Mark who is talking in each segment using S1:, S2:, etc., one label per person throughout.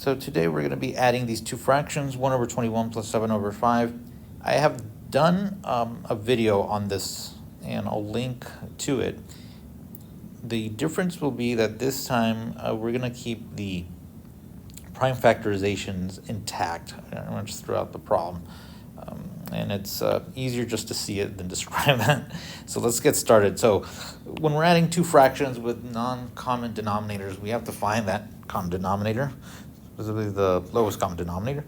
S1: So today we're going to be adding these two fractions, 1 over 21 plus 7 over 5. I have done a video on this, and I'll link to it. The difference will be that this time we're going to keep the prime factorizations intact just throughout the problem. And it's easier just to see it than describe that. So let's get started. So when we're adding two fractions with non-common denominators, we have to find that common denominator, specifically the lowest common denominator.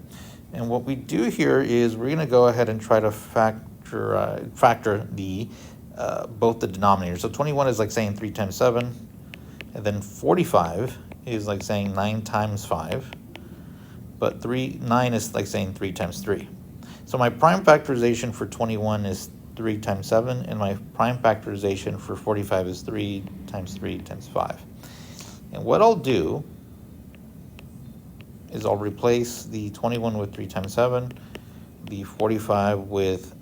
S1: And what we do here is we're going to go ahead and try to factor the both the denominators. So 21 is like saying 3 times 7, and then 45 is like saying 9 times 5, but 9 is like saying 3 times 3. So my prime factorization for 21 is 3 times 7, and my prime factorization for 45 is 3 times 3 times 5. And what I'll do is I'll replace the 21 with 3 times 7, the 45 with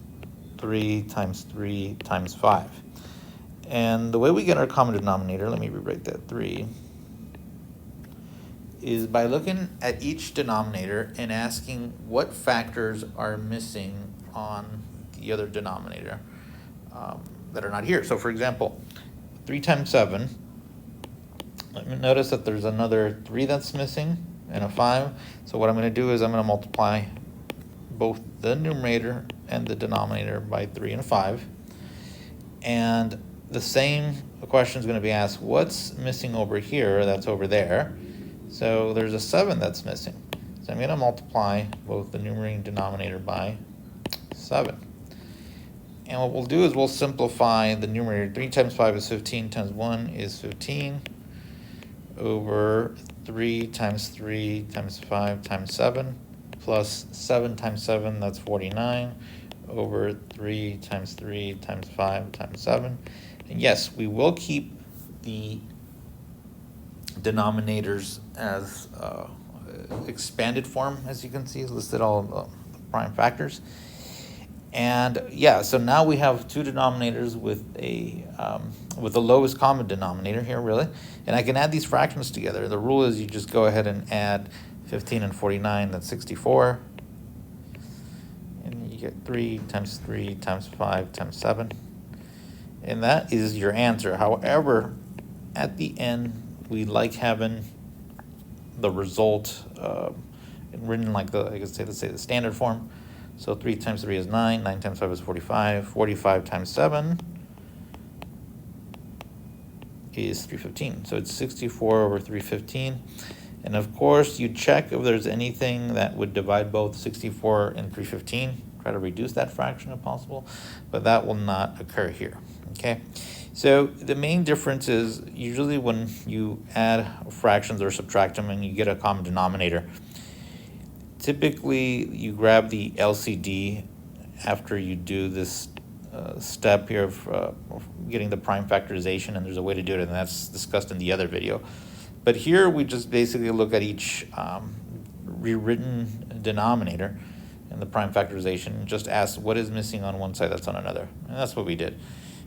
S1: 3 times 3 times 5. And the way we get our common denominator, let me rewrite that 3, is by looking at each denominator and asking what factors are missing on the other denominator that are not here. So for example, 3 times 7, let me notice that there's another 3 that's missing and a 5. So what I'm going to do is I'm going to multiply both the numerator and the denominator by 3 and 5. And the same question is going to be asked, what's missing over here that's over there? So there's a 7 that's missing. So I'm going to multiply both the numerator and denominator by 7. And what we'll do is we'll simplify the numerator. 3 times 5 is 15 times 1 is 15 over 3 times 3 times 5 times 7 plus 7 times 7, that's 49, over 3 times 3 times 5 times 7. And yes, we will keep the denominators as expanded form, as you can see, listed all the prime factors. And yeah, so now we have two denominators with the lowest common denominator here, really. And I can add these fractions together. The rule is you just go ahead and add 15 and 49, that's 64. And you get 3 times 3 times 5 times 7. And that is your answer. However, at the end, we like having the result written like let's say the standard form. So 3 times 3 is 9, 9 times 5 is 45, 45 times 7 is 315. So it's 64 over 315. And of course, you check if there's anything that would divide both 64 and 315. Try to reduce that fraction if possible, but that will not occur here, okay? So the main difference is usually when you add fractions or subtract them and you get a common denominator, typically you grab the LCD after you do this step here of getting the prime factorization, and there's a way to do it, and that's discussed in the other video. But here we just basically look at each rewritten denominator and the prime factorization and just ask what is missing on one side that's on another. And that's what we did.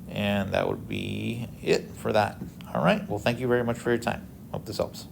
S1: And that would be it for that. All right. Well, thank you very much for your time. Hope this helps.